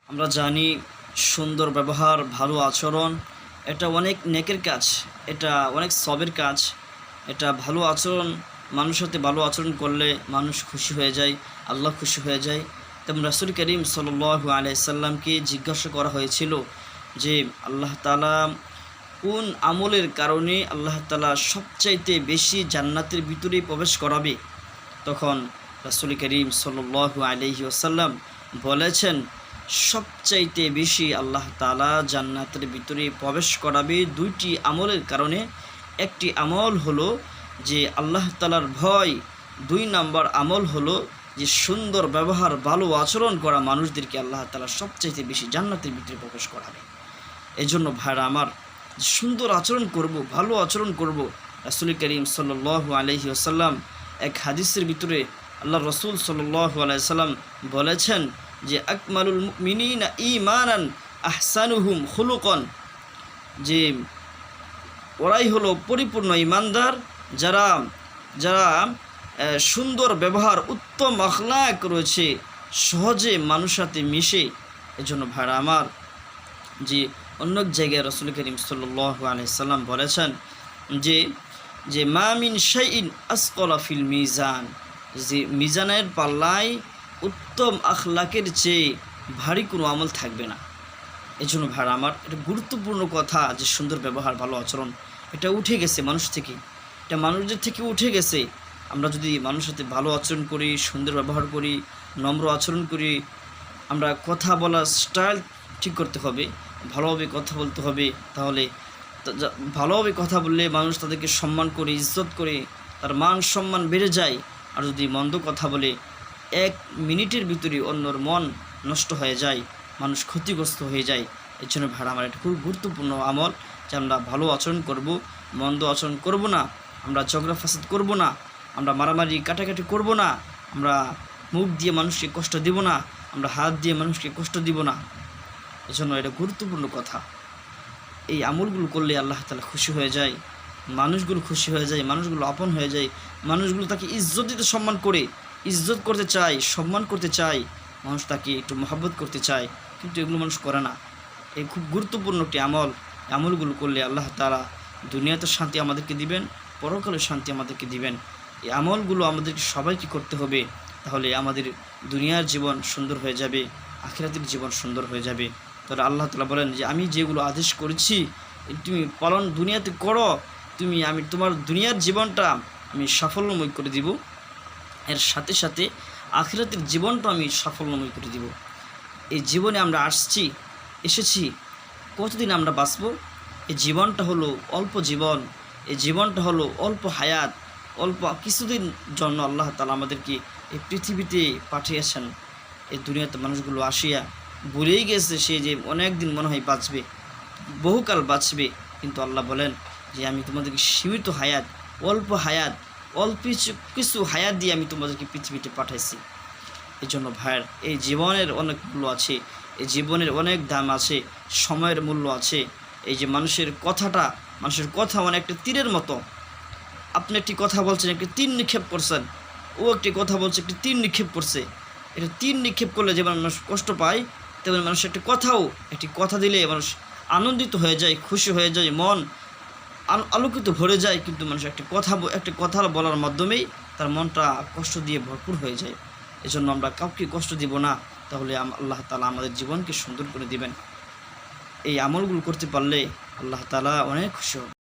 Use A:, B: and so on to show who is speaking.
A: আমরা জানি সুন্দর ব্যবহার, ভালো আচরণ এটা অনেক নেকের কাজ, এটা অনেক সবের কাজ। এটা ভালো আচরণ, মানুষের সাথে ভালো আচরণ করলে মানুষ খুশি হয়ে যায়, আল্লাহ খুশি হয়ে যায়। তেমন রাসূল করিম সাল্লাল্লাহু আলাইহি সাল্লামকে জিজ্ঞাসা করা হয়েছিল যে আল্লাহ তাআলা কোন আমলের কারণে আল্লাহ তাআলা সবচাইতে বেশি জান্নাতের ভিতরে প্রবেশ করাবে। তখন রাসূল করিম সাল্লাল্লাহু আলাইহি ওয়াসাল্লাম বলেছেন, সবচাইতে বেশি আল্লাহ তাআলা জান্নাতের ভিতরে প্রবেশ করাবে দুইটি আমলের কারণে। একটি আমল হলো যে আল্লাহ তাআলার ভয়, 2 নম্বর আমল হলো যে সুন্দর ব্যবহার, ভালো আচরণ করা মানুষদেরকে আল্লাহ তাআলা সবচাইতে বেশি জান্নাতের ভিতরে প্রবেশ করাবে। এই জন্য ভাইরা আমার, সুন্দর আচরণ করব, ভালো আচরণ করব। রাসূল করিম সাল্লাল্লাহু আলাইহি ওয়াসাল্লাম এক হাদিসের ভিতরে আল্লাহ রসুল সাল্লাল্লাহু আলাইহি ওয়াসাল্লাম বলেছেন যে আকমালুল মুমিনিনা ঈমানান আহসানুহুম খুলুকান, যে ওরাই হলো পরিপূর্ণ ঈমানদার যারা যারা সুন্দর ব্যবহার, উত্তম আখলাক রয়েছে, সহজে মানুষের সাথে মিশে। এজন্য ভাইরা আমার, যে অন্য জায়গায় রাসূল করিম সাল্লাল্লাহু আলাইহি সাল্লাম বলেছেন যে মা মিন শাইইন আসকালা ফিল মিজান, যে মিজানের পাল্লায় উত্তম আখলাকের চেয়ে ভারী কোনো আমল থাকবে না। এই জন্য ভাইরা আমার, এটা গুরুত্বপূর্ণ কথা যে সুন্দর ব্যবহার, ভালো আচরণ এটা উঠে গেছে মানুষ থেকে, এটা মানুষদের থেকে উঠে গেছে। আমরা যদি মানুষের সাথে ভালো আচরণ করি, সুন্দর ব্যবহার করি, নম্র আচরণ করি, আমরা কথা বলার স্টাইল ঠিক করতে হবে, ভালোভাবে কথা বলতে হবে। তাহলে ভালোভাবে কথা বললে মানুষ তাদেরকে সম্মান করে, ইজ্জত করে, তার মান সম্মান বেড়ে যায়। আর যদি মন্দ কথা বলে 1 মিনিটের ভিতরে অন্যর মন নষ্ট হয়ে যায়, মানুষ ক্ষতিগ্রস্ত হয়ে যায়। এর জন্য ভাড়া আমার এটা খুব গুরুত্বপূর্ণ আমল যে আমরা ভালো আচরণ করব, মন্দ আচরণ করব না, আমরা ঝগড়া ফাসাদ করব না, আমরা মারামারি কাটাকাটি করব না, আমরা মুখ দিয়ে মানুষকে কষ্ট দিব না, আমরা হাত দিয়ে মানুষকে কষ্ট দিব না। এজন্য এটা গুরুত্বপূর্ণ কথা। এই আমলগুলো করলে আল্লাহ তাআলা খুশি হয়ে যায়, মানুষগুলো খুশি হয়ে যায়, মানুষগুলো আপন হয়ে যায়, মানুষগুলো তাকে ইজ্জত দিতে সম্মান করে, ইজ্জত করতে চায়, সম্মান করতে চায়, মানুষ তাকে একটু মহব্বত করতে চায়, কিন্তু এগুলো মানুষ করে না। এই খুব গুরুত্বপূর্ণ একটি আমল। আমলগুলো করলে আল্লাহ তাআলা দুনিয়াতে শান্তি আমাদেরকে দিবেন, পরকালে শান্তি আমাদেরকে দিবেন। এই আমলগুলো আমাদেরকে সবাইকে করতে হবে, তাহলে আমাদের দুনিয়ার জীবন সুন্দর হয়ে যাবে, আখিরাতের জীবন সুন্দর হয়ে যাবে। তাহলে আল্লাহ তাআলা বলেন যে আমি যেগুলো আদেশ করেছি তুমি পালন দুনিয়াতে করো, আমি তোমার দুনিয়ার জীবনটা আমি সাফল্যময় করে দিব, এর সাথে সাথে আখিরাতের জীবনটা আমি সাফল্যময় করে দিব। এই জীবনে আমরা এসেছি কতদিন আমরা বাঁচব? এই জীবনটা হলো অল্প জীবন, এই জীবনটা হলো অল্প হায়াত, অল্প কিছুদিন জন্য আল্লাহ তাআলা আমাদেরকে এই পৃথিবীতে পাঠিয়েছেন। এই দুনিয়াতে মানুষগুলো আসিয়া ভুলেই গেছে সে যে অনেক দিন মনে হয় বাঁচবে, বহুকাল বাঁচবে, কিন্তু আল্লাহ বলেন যে আমি তোমাদেরকে সীমিত হায়াত, অল্প হায়াত, অল্প কিছু হায়াত দিয়ে আমি তোমাদেরকে পৃথিবীতে পাঠাইছি। এই জন্য ভাইয়ের, এই জীবনের অনেক মূল্য আছে, এই জীবনের অনেক দাম আছে, সময়ের মূল্য আছে। এই যে মানুষের কথা একটা তীরের মতো। আপনি একটি কথা বলছেন, একটি তীর নিক্ষেপ করছেন, ও একটি কথা বলছে, একটি তীর নিক্ষেপ করছে। এটা তীর নিক্ষেপ করলে যেমন মানুষ কষ্ট পায়, তেমন মানুষ একটি কথা দিলে মানুষ আনন্দিত হয়ে যায়, খুশি হয়ে যায়, মন আলোকিত ভরে যায়। কিন্তু মানুষ একটি কথা বলার মাধ্যমেই তার মনটা কষ্ট দিয়ে ভরপুর হয়ে যায়। এজন্য আমরা কাউকে কষ্ট দিব না, তাহলে আল্লাহ তাআলা আমাদের জীবনকে সুন্দর করে দিবেন। এই আমলগুলো করতে পারলে আল্লাহ তাআলা অনেক খুশি হবেন।